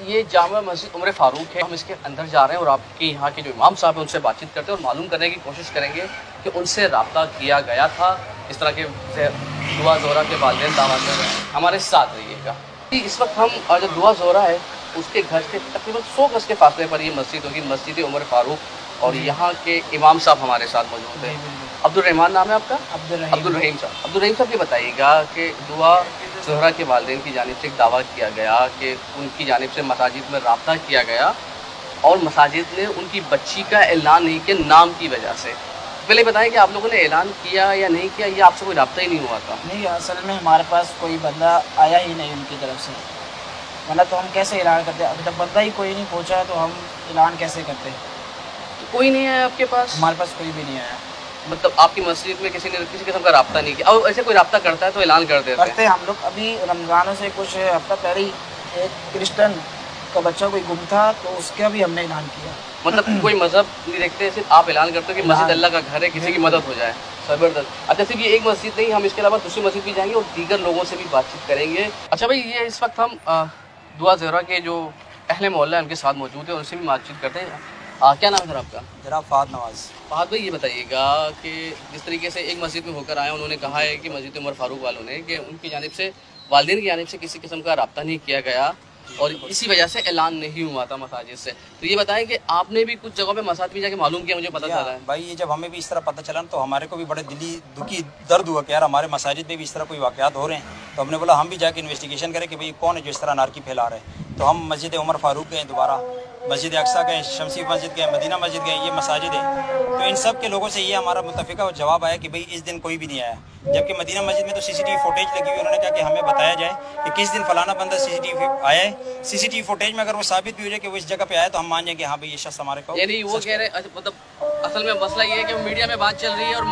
ये जामा मस्जिद उमर फ़ारूक है। हम इसके अंदर जा रहे हैं और आपके यहाँ के जो इमाम साहब हैं उनसे बातचीत करते हैं और मालूम करने की कोशिश करेंगे कि उनसे रब्ता किया गया था। इस तरह के दुआ ज़ोहरा के वालिदैन दावा कर रहे हैं। हमारे साथ रहिएगा। इस वक्त हम जो दुआ ज़ोहरा है उसके घर से तकरीबन 100 गज के फासले पर ये मस्जिद होगी, मस्जिद उमर फ़ारूक। और यहाँ के इमाम साहब हमारे साथ मौजूद हैं। अब्दुल रहमान नाम है आपका? अब्दुल रहीम साहब। अब्दुल रहीम साहब ये बताइएगा कि दुआ ज़ोहरा के वालिदैन की जानिब से एक दावा किया गया कि उनकी जानिब से मसाजिद में रब्ता किया गया और मसाजिद ने उनकी बच्ची का ऐलान नहीं किया नाम की वजह से। पहले बताएं कि आप लोगों ने ऐलान किया या नहीं किया, या आपसे कोई रब्ता ही नहीं हुआ था? नहीं, असल में हमारे पास कोई बंदा आया ही नहीं उनकी तरफ से, वरना तो हम कैसे ऐलान करते। अभी तक बंदा ही कोई नहीं पहुँचा है तो हम ऐलान कैसे करते? कोई नहीं आया आपके पास? हमारे पास कोई भी नहीं आया। मतलब आपकी मस्जिद में किसी ने किसी किस्म का रब्ता नहीं किया? और ऐसे कोई रब्ता करता है तो ऐलान कर देते हैं। हम लोग अभी रमज़ानों से कुछ हफ्ता पहले ही एक क्रिश्चियन का बच्चा कोई गुम था तो उसका भी हमने ऐलान किया। मतलब कोई मजहब नहीं देखते, सिर्फ आप ऐलान करते हो कि मस्जिद अल्लाह का घर है, किसी की मदद हो जाए। ज़बरदस्त। अच्छा, सिर्फ ये एक मस्जिद नहीं, हम इसके अलावा दूसरी मस्जिद भी जाएंगे और दीगर लोगों से भी बातचीत करेंगे। अच्छा भाई, ये इस वक्त हम दुआ ज़ोहरा के जो अहले मोहल्ला है उनके साथ मौजूद है, उनसे भी बातचीत करते हैं। क्या नाम है सर आपका? जनाब फ़ाद नवाज़। फ़ाद भाई, ये बताइएगा कि जिस तरीके से एक मस्जिद में होकर आए, उन्होंने कहा है कि मस्जिद उमर फ़ारूक वालों ने कि उनकी जानिब से वालिदैन की जानिब से किसी किस्म का रब्ता नहीं किया गया और इसी वजह से ऐलान नहीं हुआ था मसाजिद से। तो ये बताएं कि आपने भी कुछ जगहों पे मसाजिद में जाके मालूम किया? मुझे पता चला है भाई, ये जब हमें भी इस तरह पता चला तो हमारे को भी बड़े दिली दुखी दर्द हुआ कि यार हमारे मसाजिद में भी इस तरह कोई वाक़यात हो रहे हैं। तो हमने बोला हम भी जाके इन्वेस्टिगेशन करें कि भाई कौन है जो इस तरह नारकी फैला रहे हैं। तो हम मस्जिद उमर फ़ारूक गए, दोबारा मस्जिद अक्सा गए, शमसी मस्जिद गए, मदीना मस्जिद गए, ये मसाजिद है। तो इन सब के लोगों से ये हमारा मुतफ़िका जवाब आया कि भाई इस दिन कोई भी नहीं आया। जबकि मदीना मस्जिद में तो CCTV फुटेज लगी हुई, उन्होंने कहा कि हमें बताया जाए कि किस दिन फलाना बंदा CCTV आया है। CCTV फुटेज में अगर वो साबित भी हो जाए कि वो इस जगह पे आया तो हम मान जाए कि हाँ भाई ये शख्स हमारे को। यानी वो कह रहे, मतलब असल में मसला ये है कि मीडिया में बात चल रही है और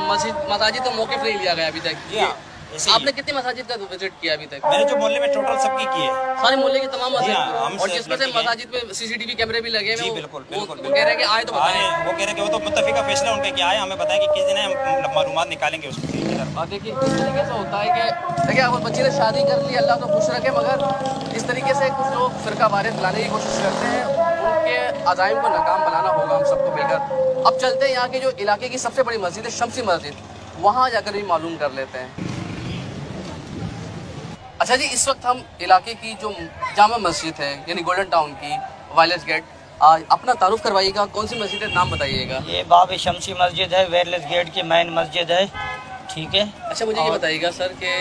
मसाजिद तो मौके पर नहीं लिया गया अभी तक। आपने कितनी मसाजिद का विजिट किया अभी तक? मैंने जो मोहल्ले में टोटल सबकी की है, सारे मोहल्ले के तमाम मस्जिद, और जिसमें से मसाजिद में CCTV कैमरे भी लगे हैं। बिल्कुल बिल्कुल। वो कह रहे हैं कि आए तो बताएं। वो कह रहे हैं कि वो तो मुत्तफिका फैसला उनका कि आए, हमें बताएं कि किस दिन है, हम मालूमात निकालेंगे उसको। देखिए इस तरीके से होता है कि देखिए अब बच्ची ने शादी कर ली, अल्लाह तो खुश रखे, मगर इस तरीके से कुछ लोग फिरका वारियत लाने की कोशिश करते हैं, उनके अज़ाइम को नाकाम बनाना होगा हम सबको मिलकर। अब चलते हैं यहाँ के जो इलाके की सबसे बड़ी मस्जिद है शमसी मस्जिद, वहाँ जाकर भी मालूम कर लेते हैं। अच्छा जी, इस वक्त हम इलाके की जो जामा मस्जिद है यानी गोल्डन टाउन की वायरलेस गेट, अपना तारुफ करवाइएगा। कौन सी मस्जिद है, नाम बताइएगा? ये बाब शमसी मस्जिद है, वायरलेस गेट की मेन मस्जिद है, ठीक है। अच्छा, मुझे ये बताइएगा सर कि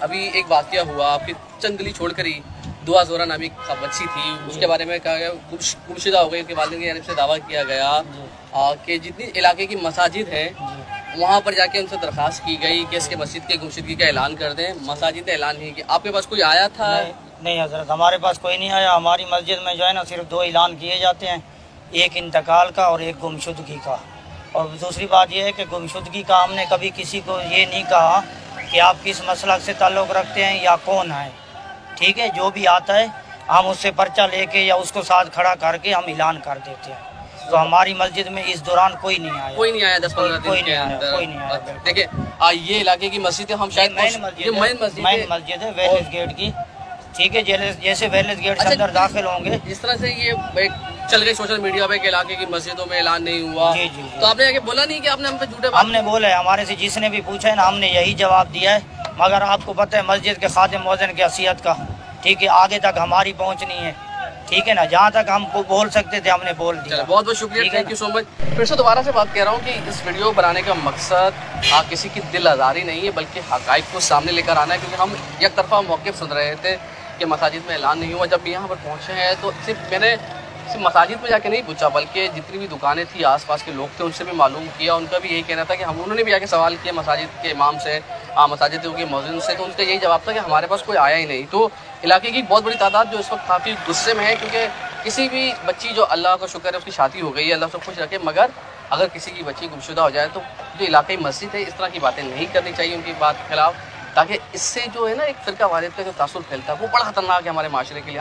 अभी एक वाक़या हुआ, आपकी चंद गली छोड़कर ही दुआ ज़ोहरा नामी बच्ची थी, उसके बारे में कहा गया गुमशुदा हो गई, उसके वालिदैन की जानिब से दावा किया गया कि जितनी इलाके की मसाजिद है वहाँ पर जाके उनसे दरख्वास्त की गई कि इसके मस्जिद के गुमशुदगी का ऐलान कर दें। मसाजिद ऐलान नहीं किया। आपके पास कोई आया था? नहीं हज़रत, हमारे पास कोई नहीं आया। हमारी मस्जिद में जो है ना सिर्फ 2 ऐलान किए जाते हैं, एक इंतकाल का और एक गुमशुदगी का। और दूसरी बात यह है कि गुमशुदगी का हमने कभी किसी को ये नहीं कहा कि आप किस मसलक से ताल्लुक़ रखते हैं या कौन है, ठीक है। जो भी आता है हम उससे पर्चा लेके या उसको साथ खड़ा करके हम ऐलान कर देते हैं। तो हमारी मस्जिद में इस दौरान कोई नहीं आया। 10-15 दिन के अंदर कोई नहीं आया। देखिए ये इलाके की मस्जिद है, हम शायद मेन मस्जिद है वायरलेस गेट की, ठीक है। जैसे वायरलेस गेट से अंदर दाखिल होंगे, इस तरह से ये चल गई सोशल मीडिया पे कि इलाके की मस्जिदों में ऐलान नहीं हुआ। जी। तो आपने आगे बोला नहीं कि आपने हम पे झूठे? हमने बोला है, हमारे से जिसने भी पूछा है ना हमने यही जवाब दिया है। मगर आपको पता है मस्जिद के खादिम मौज़िन की हैसियत का, ठीक है, आगे तक हमारी पहुँच नहीं है, ठीक है ना। जहाँ तक हम बोल सकते थे हमने बोल दिया। बहुत बहुत शुक्रिया, थैंक यू सो मच। फिर से दोबारा से बात कह रहा हूँ कि इस वीडियो बनाने का मकसद किसी की दिल आज़ारी नहीं है, बल्कि हक़ाइक़ को सामने लेकर आना है। क्योंकि हम एक तरफा मौक़िफ़ सुन रहे थे कि मसाजिद में ऐलान नहीं हुआ। जब यहाँ पर पहुँचे हैं तो मैंने सिर्फ मसाजिद में जाके नहीं पूछा, बल्कि जितनी भी दुकानें थी, आसपास के लोग थे, उनसे भी मालूम किया। उनका भी यही कहना था कि उन्होंने भी जाके सवाल किया मसाजिद के इमाम से, मसाजिद के मौज़िन से, तो उनका यही जवाब था कि हमारे पास कोई आया ही नहीं। तो इलाके की बहुत बड़ी तादाद जो इस वक्त काफ़ी गुस्से में है, क्योंकि किसी भी बच्ची जो अल्लाह का शुक्र है उसकी शादी हो गई है, अल्लाह सब खुश रखे, मगर अगर किसी की बच्ची गुमशुदा हो जाए तो जो इलाकाई मस्जिद है इस तरह की बातें नहीं करनी चाहिए उनकी बात के खिलाफ, ताकि इससे जो है ना एक फ़िरका वारियत का जो तासुर फैलता है वो बड़ा ख़तरनाक है हमारे माशरे के लिए।